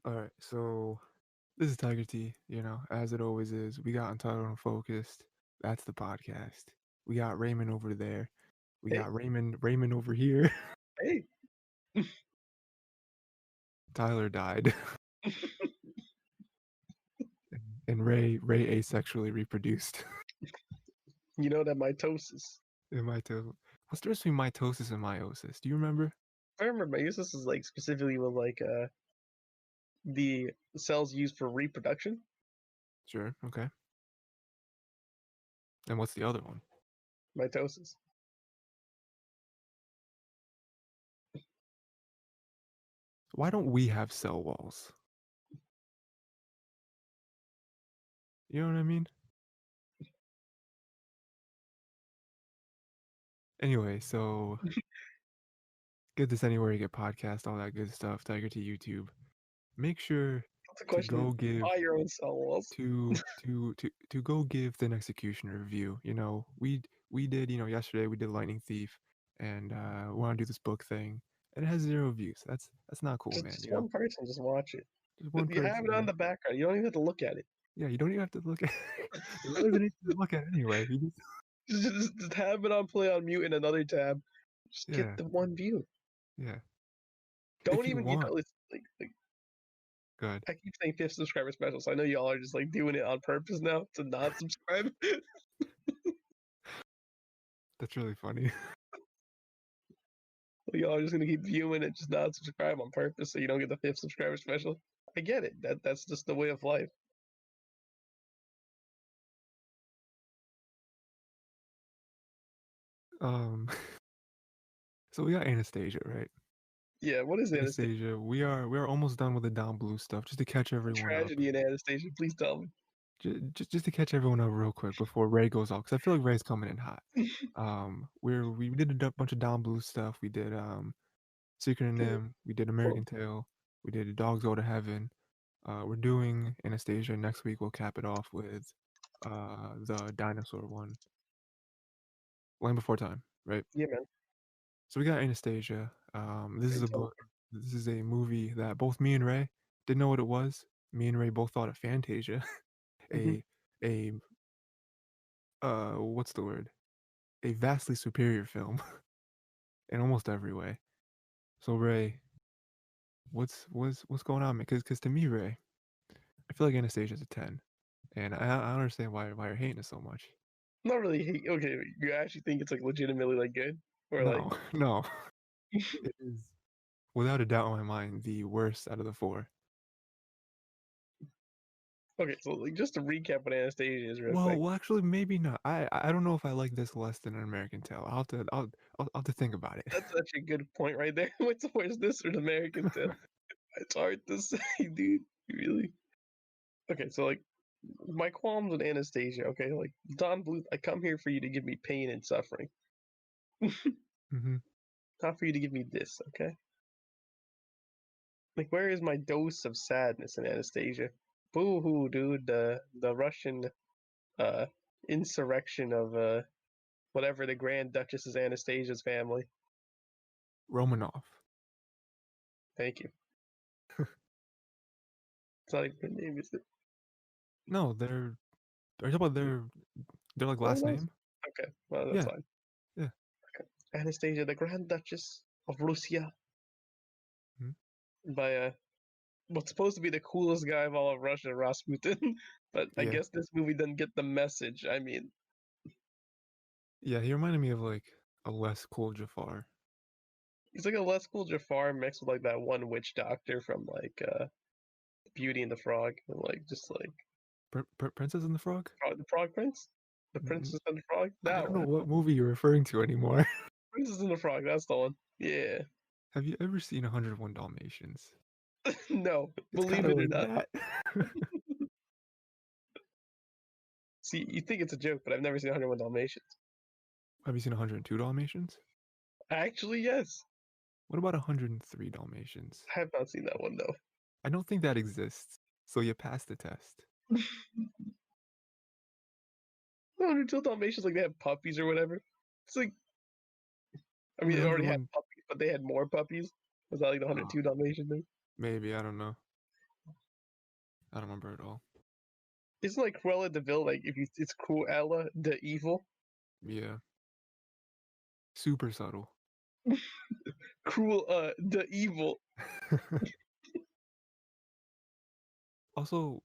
All right, so this is Tiger T. As it always is. We got Untitled, Unfocused. That's the podcast. We got Raymond over there. We Hey, got Raymond over here. hey. Tyler died, and Ray asexually reproduced. You know that mitosis. In mitosis. What's the difference between mitosis and meiosis? Do you remember? I remember meiosis is like specifically with the cells used for reproduction. Sure. Okay. And what's the other one? Mitosis. Why don't we have cell walls? You know what I mean? Anyway, so get this anywhere you get podcast, all that good stuff. Tiger T YouTube. Make sure The to question is, go give buy your own cell walls. to go give the next executioner a review. We did, yesterday we did Lightning Thief, and we want to do this book thing, and it has 0 views. That's not cool, man. Just one person, just watch it. Just one You have person. it on the background. You don't even have to look at it. Yeah, you don't even have to look at. There isn't anything to look at anyway. You just, Just have it on play on mute in another tab. Just get yeah, the one view. yeah. Don't If you even, want, it's like good. I keep saying 5th subscriber special, so I know y'all are just like doing it on purpose now to not subscribe. That's really funny. Y'all are just gonna keep viewing it, just not subscribe on purpose, so you don't get the 5th subscriber special. I get it. That's just the way of life. Um, so we got Anastasia, right? Yeah. What is Anastasia? Anastasia, we are almost done with the down blue stuff. Just to catch everyone up. Tragedy in Anastasia. Please tell me. Just to catch everyone up real quick before Ray goes off, because I feel like Ray's coming in hot. We did a bunch of down blue stuff. We did Secret and Nim. We did American Tail. We did Dogs Go to Heaven. We're doing Anastasia next week. We'll cap it off with the dinosaur one, Land Before Time, right? Yeah, man. So we got Anastasia. This is Great a tell. book. This is a movie that both me and Ray didn't know what it was. Me and Ray both thought of Fantasia, Mm-hmm. a a what's the word? A vastly superior film in almost every way. So Ray, what's going on, man? Because to me, Ray, I feel like Anastasia's a 10, and I don't understand why you're hating it so much. Not really hate. Okay, you actually think it's like legitimately like good, or like No, no, it is without a doubt in my mind the worst out of the four. okay. So like just to recap what Anastasia is real Well, quick. well, actually, maybe not. I don't know if I like this less than an American Tale. I'll have to think about it. That's actually a good point right there. What's the worst, this or an American Tale? It's hard to say, dude. Really. Okay, so like my qualms with Anastasia. Okay, like Don Bluth, I come here for you to give me pain and suffering, hmm not for you to give me this. Okay, like where is my dose of sadness in Anastasia? Boo hoo, dude. The Russian uh insurrection of whatever the Grand Duchess is Anastasia's family. Romanov. Thank you. It's not even her name, is it? No, they're. Are you talking about their like last Romanov? name? Okay, well that's Yeah, fine. yeah. Okay. Anastasia, the Grand Duchess of Russia, Mhm. by what's supposed to be the coolest guy of all of Russia, Rasputin. But I Yeah, guess this movie doesn't get the message. I mean, yeah. He reminded me of like a less cool Jafar. he's like a less cool Jafar mixed with like that one witch doctor from like Beauty and the Frog, and like just like Princess and the Frog. the Frog Prince, the Mm, Princess and the Frog. I That don't know one, what movie you're referring to anymore. Princess and the Frog. That's the one. Yeah. Have you ever seen 101 Dalmatians? No, It's kind believe of it or like not. that. See, you think it's a joke, but I've never seen 101 Dalmatians. Have you seen 102 Dalmatians? Actually, yes. What about 103 Dalmatians? I have not seen that one though. I don't think that exists. So you passed the test. 102 Dalmatians, like they have puppies or whatever. It's like, I I mean, mean, they already had 101, puppies, but they had more puppies. Was that like the oh, 102 Dalmatian thing? maybe, I don't know. I don't remember at all. Isn't like Cruella de Vil like if you it's Cruella the evil? Yeah, super subtle. Cruel the evil. Also,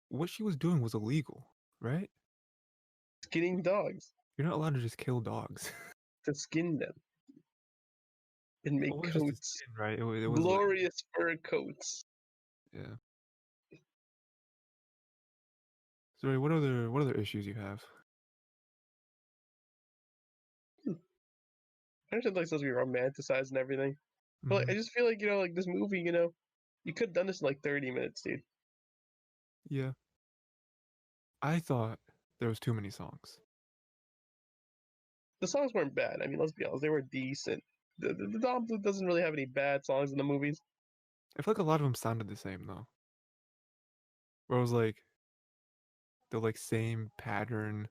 what she was doing was illegal, right? Skinning dogs You're not allowed to just kill dogs. to skin them and Well, make it was just a coats. skin, right? It was like, Glorious fur coats. yeah. Sorry, what other issues you have? I understand like supposed to be romanticized and everything. But like, Hmm. I just feel like, like this movie, you could have done this in like 30 minutes, dude. Yeah, I thought there was too many songs. The songs weren't bad. I mean, let's be honest, they were decent. The Dom doesn't really have any bad songs in the movies. I feel like a lot of them sounded the same though. Where it was like the like same pattern,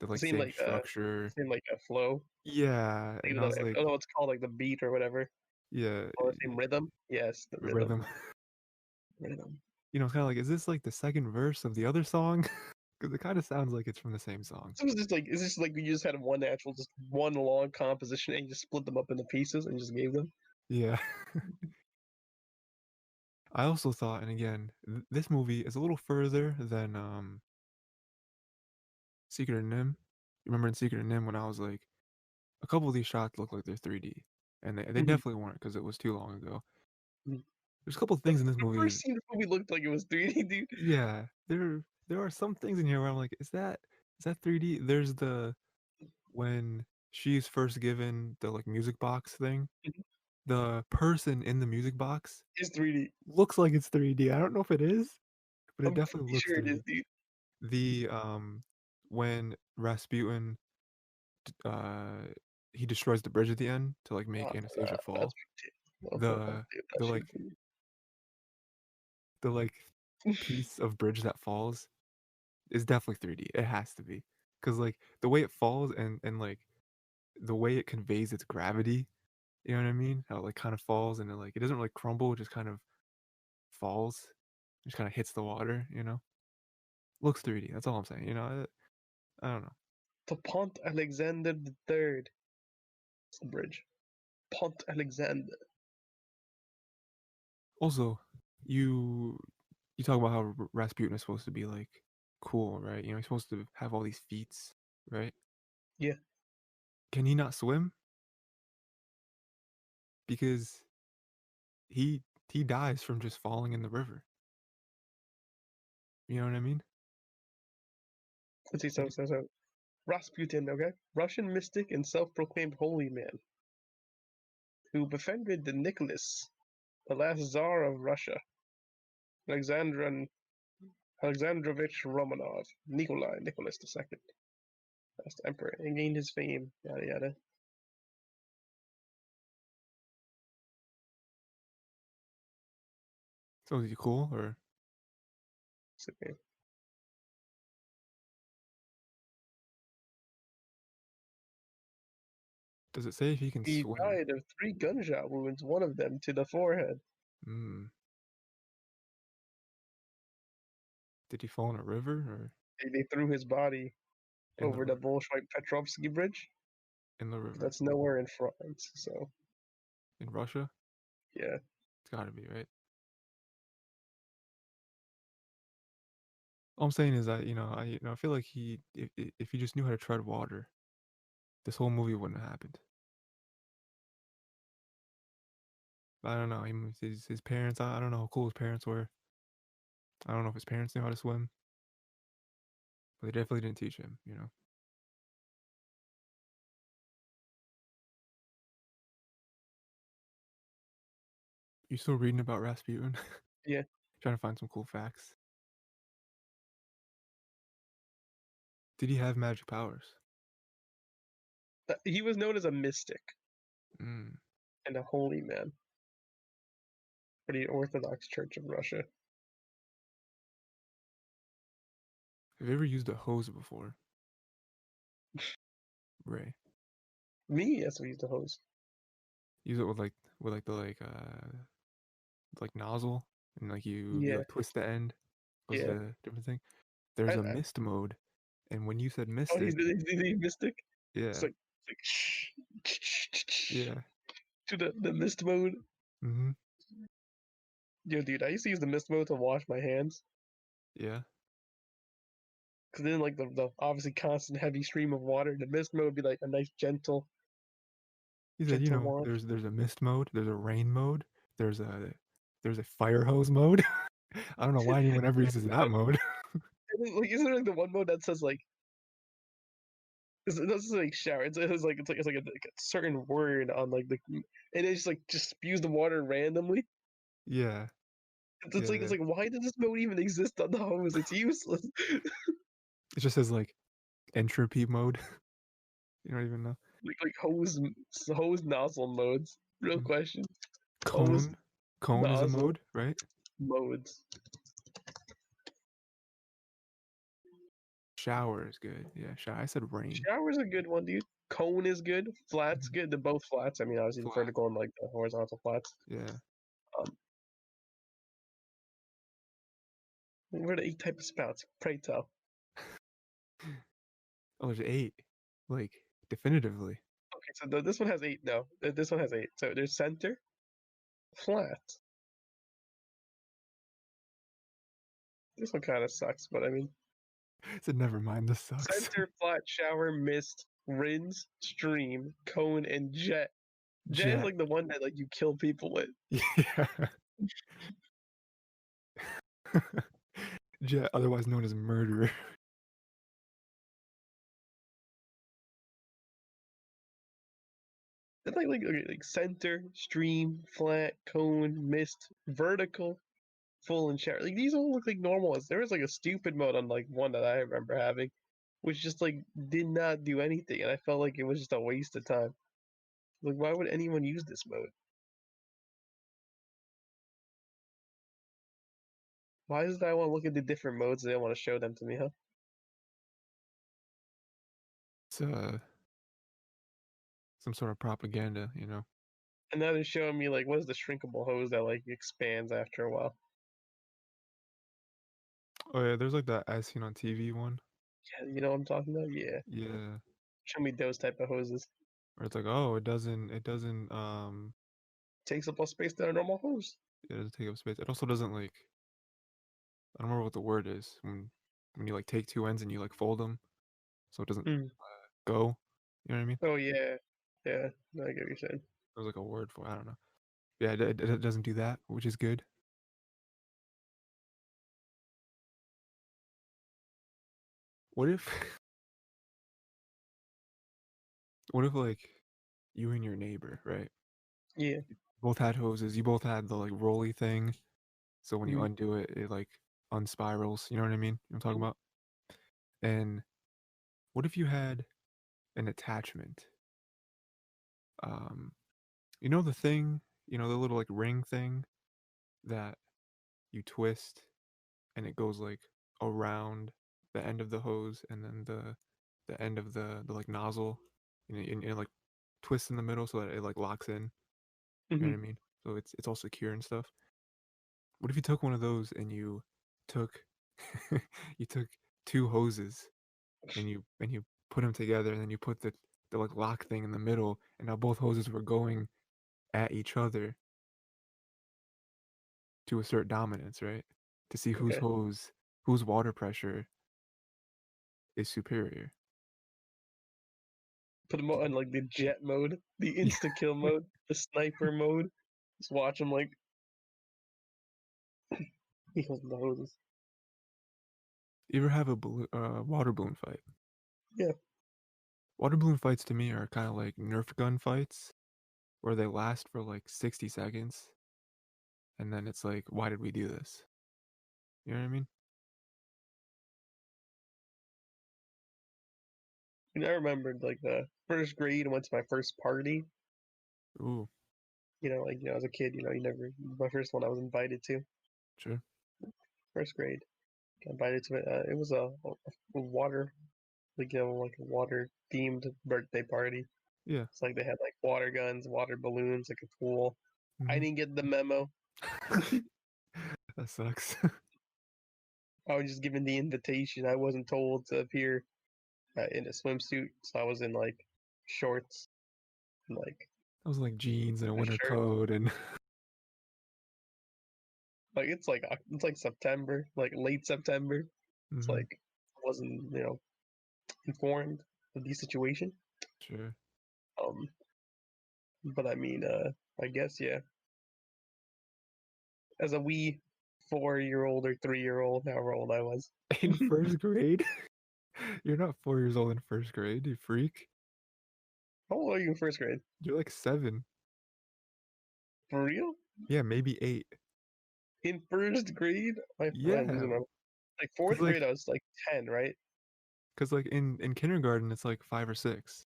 the like Seem same like structure. seem like a flow. Yeah, Even and I though was I like, don't know what's called, like the beat or whatever, yeah, or the same rhythm. Yes, the rhythm. rhythm. Rhythm. It's kind of like, is this like the second verse of the other song? Because it kind of sounds like it's from the same song. So it's just like you just had just one long composition and you just split them up into pieces and just gave them. Yeah. I also thought, and again, this movie is a little further than Secret of Nim. You remember in Secret of Nim when I was like, a couple of these shots look like they're 3D, and they Mhm. definitely weren't because it was too long ago. Mhm. There's a couple of The, things in this the movie. first scene of the movie looked like it was 3D, dude. Yeah, there are some things in here where I'm like, is that 3D? There's the when she's first given the like music box thing, the person in the music box It's 3D. looks like it's 3D. I don't know if it is, but it I'm definitely pretty looks sure it is, 3D. dude. The when Rasputin uh he destroys the bridge at the end to like make Anastasia That's fall. ridiculous. The Dude, that the shit. like the like piece of bridge that falls is definitely 3D. It has to be. Cause like the way it falls and like the way it conveys its gravity, you know what I mean? How it like kind of falls and it doesn't really crumble, it just kind of falls, just kind of hits the water. Looks 3D. That's all I'm saying. I don't know. To Pont Alexander the Third. It's the bridge. Pont Alexander. Also, you you talk about how Rasputin is supposed to be like cool, right? He's supposed to have all these feats, right? Yeah. Can he not swim? Because he dies from just falling in the river. You know what I mean? Let's see, Like, so. Rasputin, okay? Russian mystic and self-proclaimed holy man who befriended the Nicholas, the last Tsar of Russia, Alexandran Alexandrovich Romanov, Nicholas II, last emperor, and gained his fame, yada yada. so is he cool or So, okay. does it say if he can He swim? died of 3 gunshot wounds, one of them to the forehead. Hmm. Did he fall in a river or They threw his body in the over the river? Bolshevik Petrovsky Bridge. In the river. That's nowhere in France, so In Russia? yeah. It's gotta be, right? All I'm saying is that, I feel like if he just knew how to tread water, this whole movie wouldn't have happened. I don't know. His parents, I don't know how cool his parents were. I don't know if his parents knew how to swim, but they definitely didn't teach him. You still reading about Rasputin? Yeah. Trying to find some cool facts. Did he have magic powers? He was known as a mystic Mm. and a holy man for the Orthodox Church of Russia. Have you ever used a hose before, Ray? Me, yes, we used to host. Use it with like the like nozzle. and like you Yeah, like twist the end, goes yeah. to a different thing. There's a I mist mode, and when you said oh, mystic, the mystic. It's yeah, like shh, yeah, to the mist mode. mm-hmm, Yo, dude, I used to use the mist mode to wash my hands. yeah. Cause then like the obviously constant heavy stream of water, the mist mode would be like a nice He said, gentle wash. there's a mist mode, there's a rain mode, there's a fire hose mode. I don't know why anyone ever uses that mode. Like, isn't there like the one mode that says like it doesn't like shower. It's like a certain word on like the and it just spews the water randomly. Yeah, It's yeah, like it's yeah. like why does this mode even exist on the hose? It's useless. It just says like entropy mode. You don't even know. Like hose nozzle modes. Real Mm. question. Hose Cone, cone is a nozzle mode, right? modes. Shower is good. Yeah, shower. I said rain. Shower's a good one, dude. Cone is good. Flat's Mhm. good. They're both flats. I mean, obviously the Flat. vertical and like the horizontal flats. Yeah. Um, what are the 8 type of spouts? Pray tell. Oh, there's eight. Like definitively. Okay, so this one has 8. No, this one has 8. So there's center, flat. This one kind of sucks, but I mean, I said never mind. This sucks. center, flat, shower, mist, rinse, stream, cone, and jet. Jet is Jet. like the one that like you kill people with. Yeah. Jet, otherwise known as murderer. It's like center, stream, flat, cone, mist, vertical, full, and shower. Like these all look like normal ones. There was like a stupid mode on like one that I remember having, which just like did not do anything, and I felt like it was just a waste of time. Like, why would anyone use this mode? Why is it that I want to look at the different modes? They don't want to show them to me, huh? It's some sort of propaganda, you know. And now they're showing me like what is the shrinkable hose that like expands after a while. Oh yeah, there's like that as seen on TV one. Yeah, you know what I'm talking about? Yeah, Yeah. show me those type of hoses. Where it's like, oh, it doesn't Takes up less space than a normal hose. it doesn't take up space. It also doesn't like I don't remember what the word is when you like take two ends and you like fold them so it doesn't Mm. go. You know what I mean? Oh yeah, yeah. I get what you're saying. There's like a word for it. I don't know. Yeah, it doesn't do that, which is good. What if what if like you and your neighbor, right? Yeah. Both had hoses. You both had the like rolly thing. So when you Mm. undo it, it like unspirals. You know what I mean? You know what I'm talking about? And what if you had an attachment? Um, you know the thing, the little like ring thing that you twist and it goes like around the end of the hose and then the end of the like nozzle and it like twists in the middle so that it like locks in. You know Hmm. what I mean? So it's all secure and stuff. What if you took one of those and you took you took two hoses and you put them together and then you put the like lock thing in the middle and now both hoses were going at each other to assert dominance, right? To see Okay. whose water pressure is superior. Put them on like the jet mode, the insta kill mode, the sniper mode. Just watch them like he holds the hoses. You ever have a water balloon fight? Yeah. Water balloon fights to me are kind of like Nerf gun fights where they last for like 60 seconds and then it's like, why did we do this? You know what I mean? And I remembered like the first grade. I went to my first party. Ooh, As a kid, you never. My first one I was invited to. sure. First grade, got invited to it. It was a water, like a water themed birthday party. Yeah. It's like they had like water guns, water balloons, like a pool. I Hmm. didn't get the memo. That sucks. I was just given the invitation. I wasn't told to appear in a swimsuit, so I was in like shorts and like I was like jeans and a a winter shirt. coat and Like it's like September, like late September. It's hmm like I wasn't informed of the situation. sure. Um, but I mean, I guess yeah. As a wee 4 year old or 3 year old, however old I was. In first grade? You're not 4 years old in first grade, you freak. How old are you in first grade? You're like 7. For real? Yeah, maybe 8. In first grade? I'm Yeah, losing my like cause fourth grade. like, I was like 10, right? cause like in kindergarten it's like 5 or 6.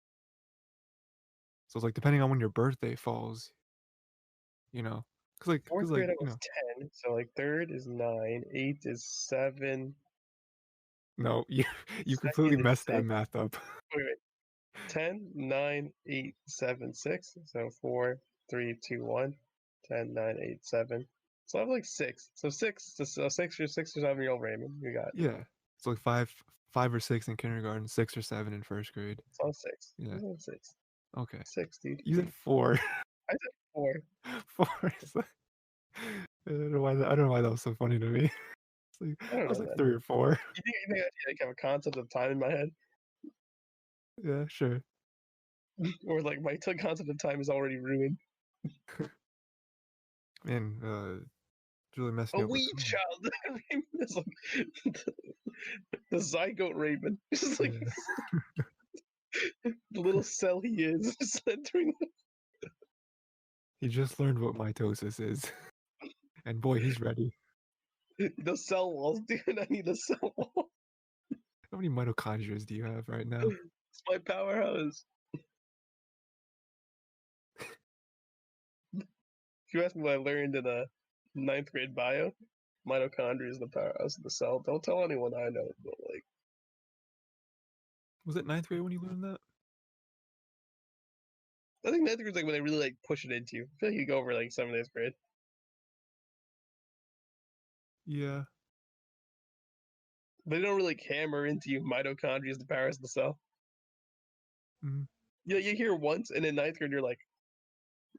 So it's like depending on when your birthday falls, you know. Cause Fourth like grade I you was know. 10, so like third is 9, eighth is 7, No, you completely second is messed that 6. math up. Wait. 10, 9, 8, 7, 6. So 4, 3, 2, 1. 10, 9, 8, 7. So I have like 6. So 6, so 6 or 7 year old Raymond. You got, Yeah, it's like 5 or 6 in kindergarten, 6 or 7 in first grade. so I'm 6. Yeah. I'm 6. Okay. 6, dude. You said 4. I said 4. 4 is like, I don't know why I don't know why that was so funny to me. It's like, I I don't was know, like man. 3 or 4. You think I like have a concept of time in my head? Yeah, sure. Or like my concept of time is already ruined? Man, it's really messed A me up with wee time. child. Raymond is like the zygote Raymond. Just like Yeah. the little cell he is, just entering He just learned what mitosis is. And boy, he's ready. the cell walls, dude. I need a cell wall. How many mitochondria do you have right now? It's my powerhouse. If you ask me what I learned in a ninth grade bio, mitochondria is the powerhouse of the cell. Don't tell anyone I know, but like Was it ninth grade when you learned that? I think ninth grade is like when they really like push it into you. I feel like you go over like seventh, eighth grade. Yeah. They don't really like hammer into you. Mitochondria is the powerhouse of the cell. Mm, Yeah, you hear once, and in ninth grade you're like,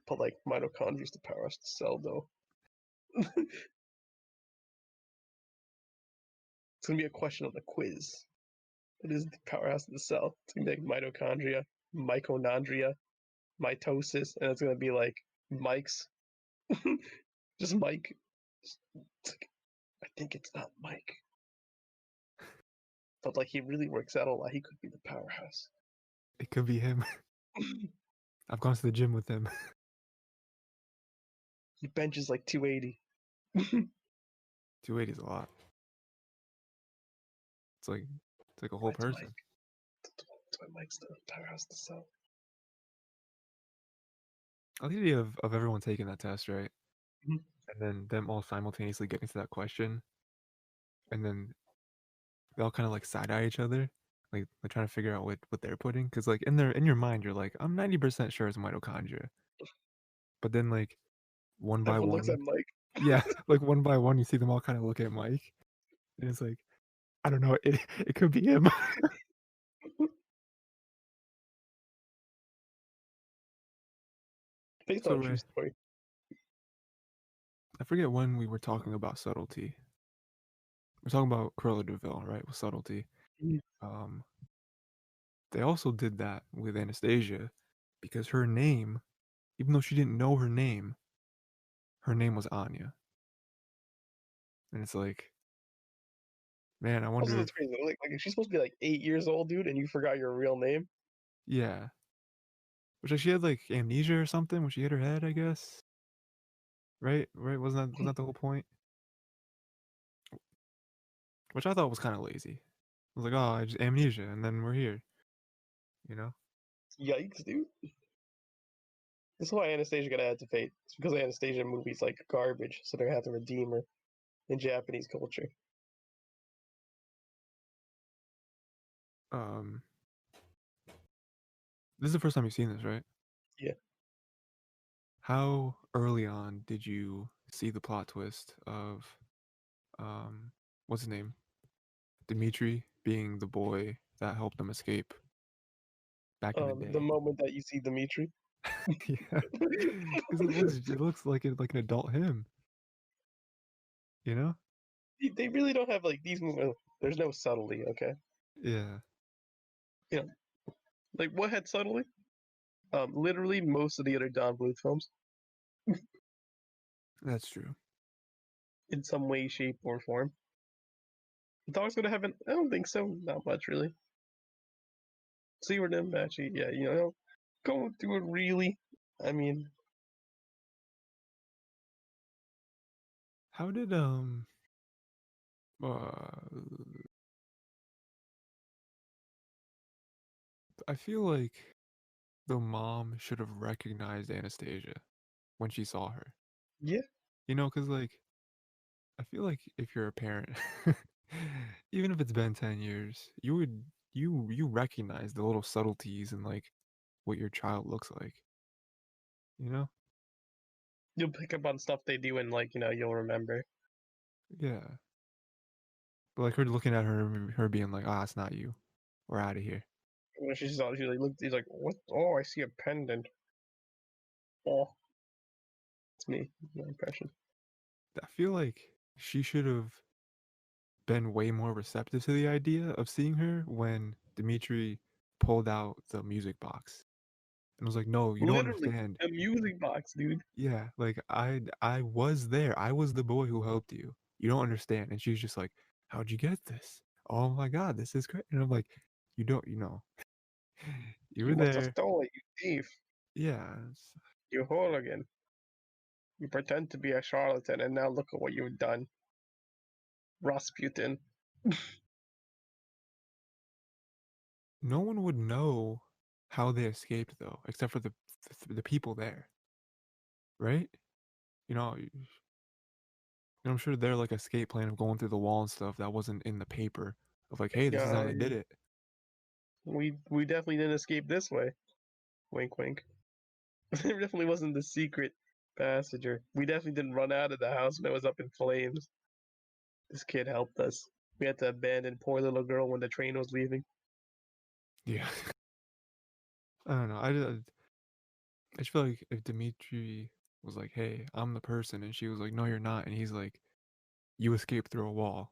but like mitochondria is the powerhouse of the cell, though. It's gonna be a question on the quiz. What is the powerhouse of the cell? It's gonna be like mitochondria, mitochondria, mitosis, and it's gonna be like Mike's. Just Mike. It's like, I think it's not Mike, but like he really works out a lot. He could be the powerhouse. it could be him. I've gone to the gym with him. He benches like 280. 280 is a lot. It's like a That's why whole it's Mike. person. That's why Mike's the powerhouse of the cell. I like the idea of everyone taking that test, right? Mhm. And then them all simultaneously getting to that question, and then they all kind of like side eye each other, like they're trying to figure out what they're putting. Because like in your mind, you're like, I'm 90% sure it's mitochondria. But then like one by Everyone looks one, at Mike. yeah, like one by one, you see them all kind of look at Mike, and it's like, I don't know, it could be him. Based So on a true Ray, story. I forget when we were talking about subtlety. We're talking about Cruella de Vil, right? With subtlety. Mhm. Um, they also did that with Anastasia because her name, even though she didn't know her name was Anya. And it's like, man, I Also, wonder that's if, crazy. Like if she's supposed to be like 8 years old, dude, and you forgot your real name. yeah. Which like she had like amnesia or something when she hit her head, I guess. Right? Right? Wasn't that the whole point? Which I thought was kind of lazy. I was like, oh, I just amnesia, and then we're here, you know? Yikes, dude. This is why Anastasia got added to Fate. It's because Anastasia movies like garbage, so they have to redeem her in Japanese culture. Um, this is the first time you've seen this, right? Yeah. How early on did you see the plot twist of um, what's his name? Dimitri being the boy that helped them escape back in the The day. moment that you see Dimitri, Yeah, because it looks like an adult him, you know? they really don't have like these movies. There's no subtlety, okay? Yeah, You know, like what had subtlety? Literally most of the other Don Bluth films, that's true. in some way, shape, or form. Dog's Gonna Heaven? I don't think so. Not much, really. See where them actually, yeah, go through it really. I mean, How did uh I feel like the mom should have recognized Anastasia when she saw her. yeah, You know, because like I feel like if you're a parent, even if it's been 10 years, you recognize the little subtleties and like what your child looks like, you know? you'll pick up on stuff they do and like you'll remember. Yeah. But like her looking at her being like, "Ah, it's not you. We're out of here." When she saw, she like looked. He's like, "What? Oh, I see a pendant. Oh, it's me. My impression." I feel like she should have been way more receptive to the idea of seeing her when Dimitri pulled out the music box and was like, "No, you don't Literally, understand. the music box, dude. Yeah, like I was there. I was the boy who helped you. You don't understand." And she's just like, "How'd you get this? Oh my God, this is great." And I'm like, "You don't, you You were must have there." stolen, you thief, Yeah, you hooligan. You pretend to be a charlatan, and now look at what you've done, Rasputin. no one would know how they escaped though, except for the people there, right? You know, I'm sure their like escape plan of going through the wall and stuff that wasn't in the paper of like, "Hey, this is how Yeah, they did it." we definitely didn't escape this way. Wink, wink. There definitely wasn't the secret passenger. We definitely didn't run out of the house when it was up in flames. This kid helped us. We had to abandon poor little girl when the train was leaving. Yeah, I don't know. I just feel like if Dimitri was like, "Hey, I'm the person," and she was like, "No, you're not," and he's like, "You escaped through a wall,"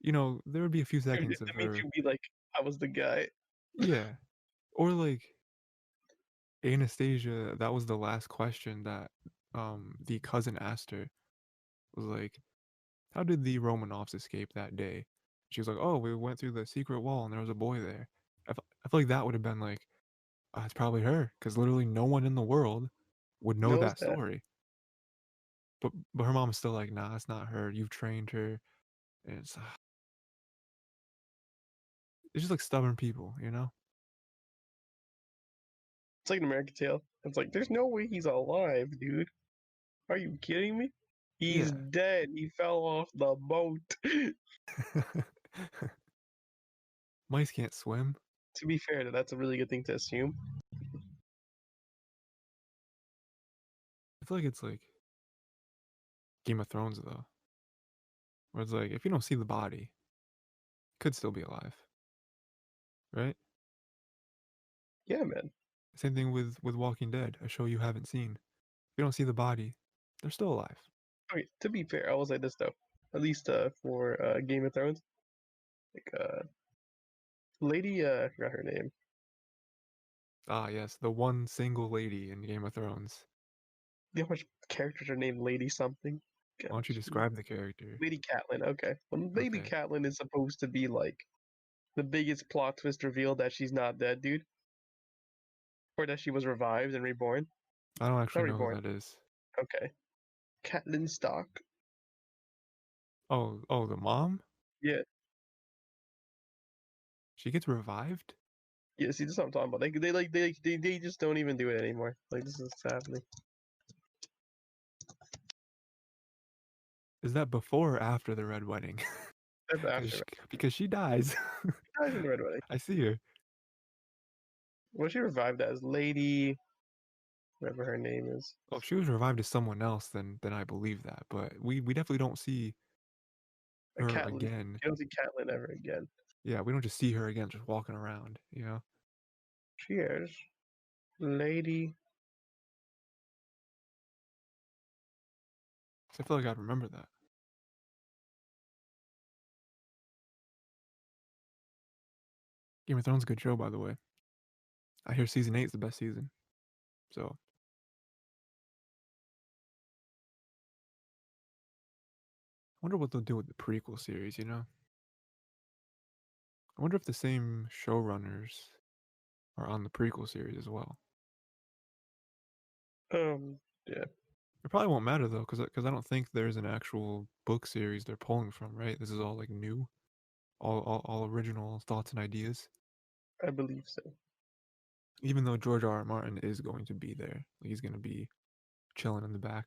there would be a few seconds of Dimitri her, would be like, I was the guy. yeah, or like Anastasia. That was the last question that the cousin asked her was like, "How did the Romanovs escape that day?" She was like, "Oh, we went through the secret wall and there was a boy there." I feel like that would have been like, it's probably her, because literally no one in the world would know Knows that that. story. But her mom's still like, "Nah, it's not her. You've trained her." And it's just like stubborn people, you know? It's like an American Tale. It's like, there's no way he's alive, dude. Are you kidding me? He's Yeah. dead. He fell off the boat. Mice can't swim. To be fair, that's a really good thing to assume. I feel like it's like Game of Thrones though, where it's like if you don't see the body, could still be alive, right? Yeah, man. Same thing with Walking Dead, a show you haven't seen. If you don't see the body, they're still alive. Okay, to be fair, I will say this though. At least for Game of Thrones, like lady, I forgot her name. Ah, yes, the one single lady in Game of Thrones. You know how much characters are named Lady something? Why don't you Gosh, describe the character? Lady Catelyn. Okay, well, Lady Okay. Catelyn is supposed to be like the biggest plot twist reveal that she's not dead, dude, or that she was revived and reborn. I don't Not actually know who reborn. that is. Okay, Catelyn Stock. Oh, the mom? Yeah, She gets revived? yeah. See, this is what I'm talking about. They just don't even do it anymore. Like this is happening. Is that before or after the Red Wedding? That's after. Because because she dies. Guys in the Red Wedding. I see her. Was she revived as Lady? Whatever her name is. Oh, if she was revived as someone else, then I believe that. But we definitely don't see. A her Catelyn. again. You don't see Catelyn ever again. Yeah, we don't just see her again just walking around, you know? Cheers, lady. 'Cause I feel like I'd remember that. Game of Thrones is a good show, by the way. I hear season 8 is the best season. So, I wonder what they'll do with the prequel series, you know? I wonder if the same showrunners are on the prequel series as well. Yeah. It probably won't matter though, because I don't think there's an actual book series they're pulling from, right? This is all like new, all original thoughts and ideas. I believe so. Even though George R. R. Martin is going to be there, like he's going to be chilling in the back,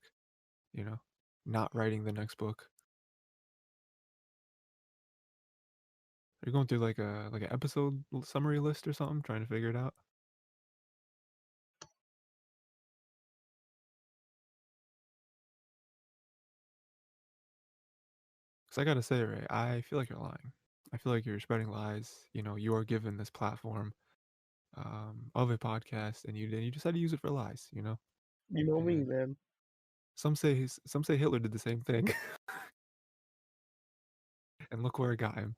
you know, not writing the next book. Are you going through like an episode summary list or something, trying to figure it out? Because I gotta say, right, I feel like you're lying. I feel like you're spreading lies. You know, you are given this platform of a podcast, and you decide to use it for lies. You know, You know me, and man. some say Hitler did the same thing, and look where it got him.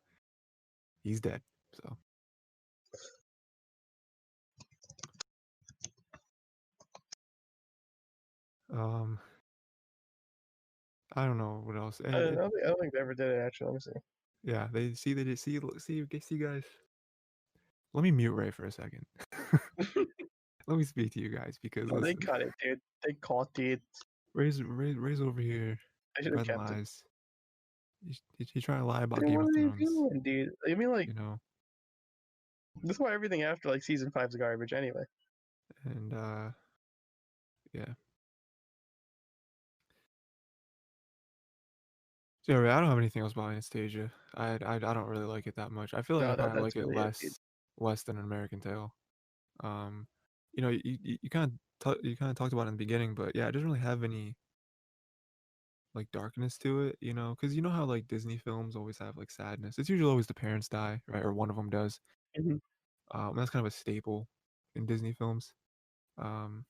He's dead. So, um, I don't know what else. I don't think they ever did it. Actually, let me see. Yeah, they did see guys. Let me mute Ray for a second. Let me speak to you guys because No, they listen, cut it, dude. They caught it. Ray's over here I should have spreading kept it. lies. He's trying to lie about Dude, Game what of are they Thrones. doing, dude? I mean, like, You know, this is why everything after like season 5's garbage anyway. and yeah. So yeah, I don't have anything else about Anastasia. I don't really like it that much. I feel like I No, probably that's like it really it, dude. less than an American Tale. Um, you know, you kind of you kind of talked about it in the beginning, but yeah, it doesn't really have any like darkness to it. You know, because you know how like Disney films always have like sadness. It's usually always the parents die, right, or one of them does. Mhm. That's kind of a staple in Disney films. Um,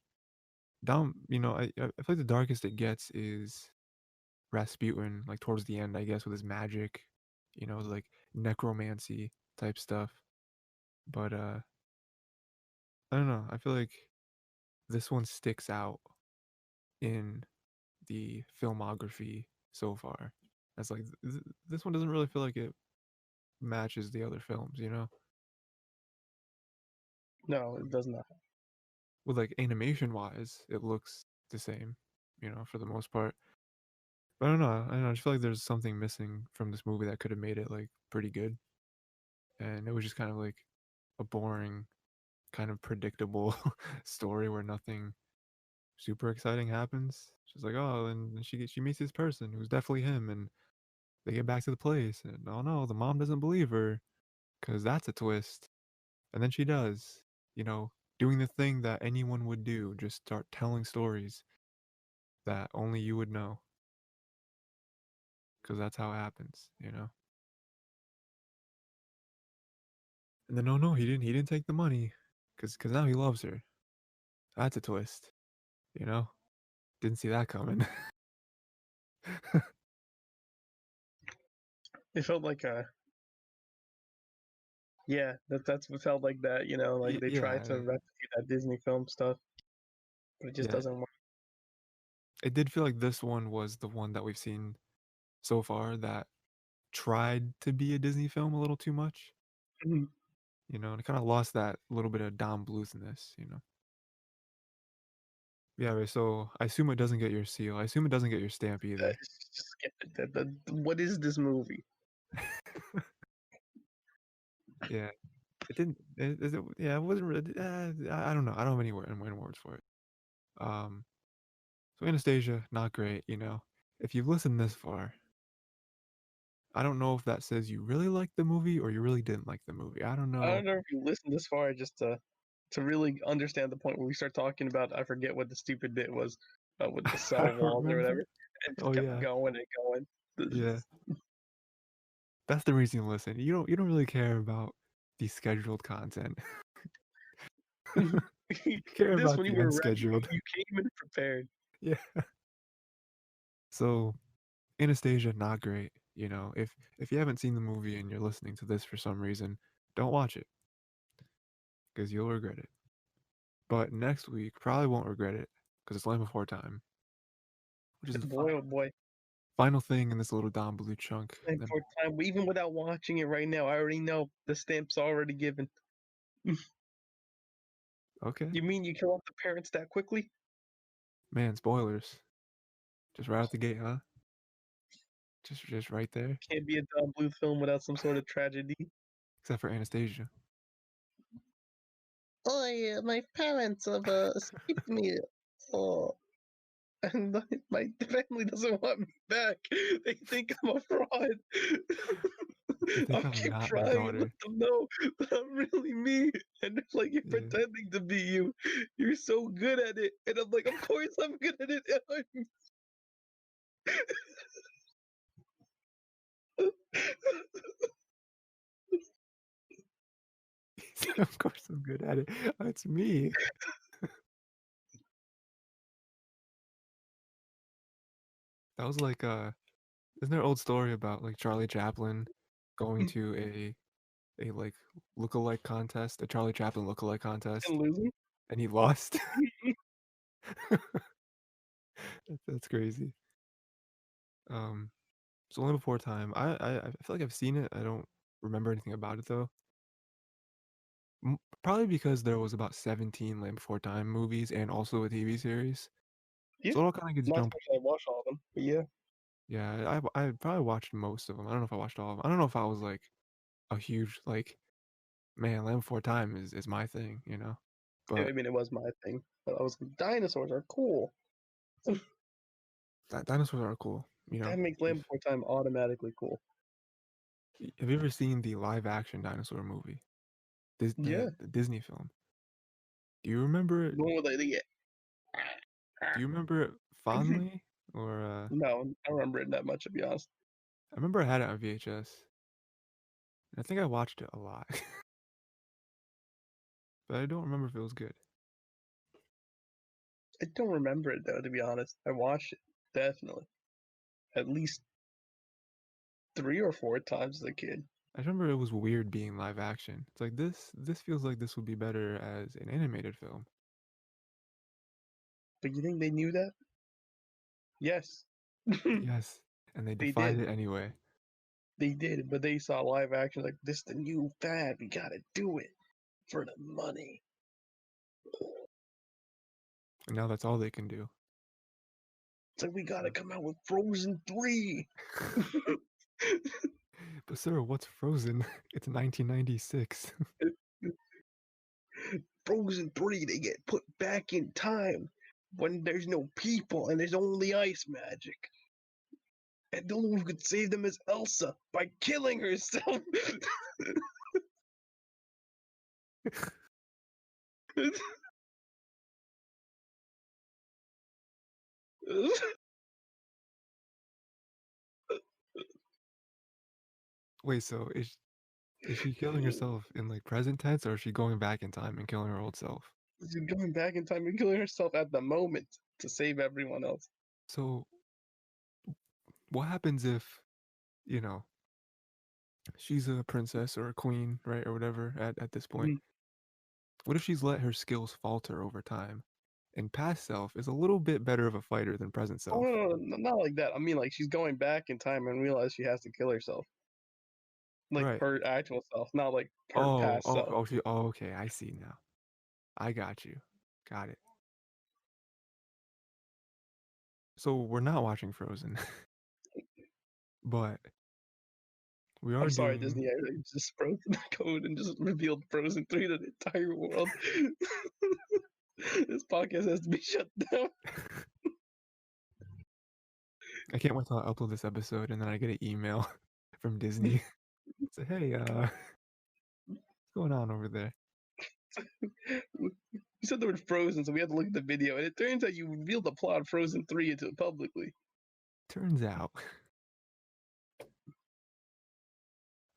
down, you know, I feel like the darkest it gets is Rasputin, like towards the end, I guess, with his magic, you know, like necromancy type stuff. But I don't know. I feel like this one sticks out in the filmography so far. As like this one doesn't really feel like it matches the other films, you know? No, it does not. With like animation wise, it looks the same, you know, for the most part. But I don't know. I don't know. I just feel like there's something missing from this movie that could have made it like pretty good. And it was just kind of like a boring, kind of predictable story where nothing super exciting happens. She's like, oh, and she meets this person who's definitely him, and they get back to the place, and oh no, the mom doesn't believe her because that's a twist, and then she does, you know, doing the thing that anyone would do, just start telling stories that only you would know, because that's how it happens, you know. And then oh no, he didn't take the money, because now he loves her. That's a twist, you know. Didn't see that coming. It felt like a yeah. That's what felt like that. You know, like they tried to Yeah, replicate that Disney film stuff, but it just yeah. doesn't work. It did feel like this one was the one that we've seen so far that tried to be a Disney film a little too much, Mhm. you know, and it kind of lost that little bit of Don Bluthness, you know. Yeah, right, so I assume it doesn't get your seal. I assume it doesn't get your stamp either. Just skip it. What is this movie? Yeah, it didn't. Yeah, it wasn't really. I don't know. I don't have any words for it. Um, so Anastasia, not great. You know, if you've listened this far, I don't know if that says you really liked the movie or you really didn't like the movie. I don't I know. don't know if you listened this far just to really understand the point where we start talking about I forget what the stupid bit was with the I cell don't walls or remember. whatever, and Oh just kept yeah, going and going. yeah. That's the reason you listen. You don't really care about the scheduled content. You care This about one you the were ready. unscheduled. You came in prepared. Yeah. So Anastasia, not great. If you haven't seen the movie and you're listening to this for some reason, don't watch it because you'll regret it. But next week probably won't regret it because it's Land Before Time, which is the Boy, oh boy. final thing in this little Don Blue chunk. And Then for time, even without watching it right now, I already know the stamp's already given. okay, You mean you kill off the parents that quickly? man, spoilers, just right out the gate, huh? Just right there, Can't be a Don Bluth film without some sort of tragedy. except for Anastasia. Oh, my parents have escaped me. Oh, and my family doesn't want me back. They think I'm a fraud. They think I'll I'm keep not their trying and let daughter. them know that I'm really me. And they're like, you're Yeah. pretending to be you. You're so good at it. And I'm like, of course I'm good at it. He said, of course I'm good at it. It's me. That was like isn't there an old story about like Charlie Chaplin going to a like lookalike contest, a Charlie Chaplin lookalike And contest, losing. and he lost? That's crazy. Um, so Land Before Time. I feel like I've seen it. I don't remember anything about it though. Probably because there was about 17 Land Before Time movies and also a TV series. Yeah, So it all kind of gets not jumped. supposed to watch all of them, but yeah. Yeah, I probably watched most of them. I don't know if I watched all of them. I don't know if I was like a huge like man, Land Before Time is my thing. I But mean, it was my thing. But I was like, dinosaurs are cool. dinosaurs are cool. That makes Land Before Time automatically cool. Have you ever seen the live action dinosaur movie? Yeah, The Disney film. Do you remember it? the one with like the Do you remember it fondly? Or no, I don't remember it that much to be honest. I remember I had it on VHS. And I think I watched it a lot. But I don't remember if it was good. I don't remember it though, to be honest. I watched it definitely at least 3 or 4 times as a kid. I remember it was weird being live action. It's like this feels like this would be better as an animated film. But you think they knew that? Yes, Yes. And they they defied did. it anyway. They did, but they saw live action like this the new fad. We gotta do it for the money. And now that's all they can do. It's like we gotta come out with Frozen 3. But sir, what's Frozen? It's 1996. Frozen 3, they get put back in time when there's no people and there's only ice magic. And the only one who could save them is Elsa by killing herself. Wait, so is she killing herself in like present tense or is she going back in time and killing her old self? She's going back in time and killing herself at the moment to save everyone else. So what happens if, you know, she's a princess or a queen, right, or whatever at this point? Mhm. What if she's let her skills falter over time? And past self is a little bit better of a fighter than present Oh, self. no, not like that. I mean, like, she's going back in time and realizes she has to kill herself. Like, Right. her actual self, not like her past self. Okay, I see now. I got you. Got it. So we're not watching Frozen, but we I'm are sorry, doing Disney. I just broke the code and just revealed Frozen 3 to the entire world. This podcast has to be shut down. I can't wait till I upload this episode and then I get an email from Disney. Say, hey, what's going on over there? You said the word Frozen, so we had to look at the video, and it turns out you revealed the plot of Frozen 3 into publicly. Turns out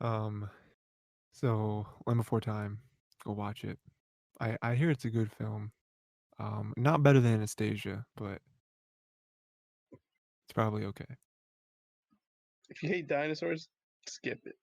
Um, so Land Before Time, go watch it. I hear it's a good film. Not better than Anastasia, but it's probably okay. If you hate dinosaurs, skip it.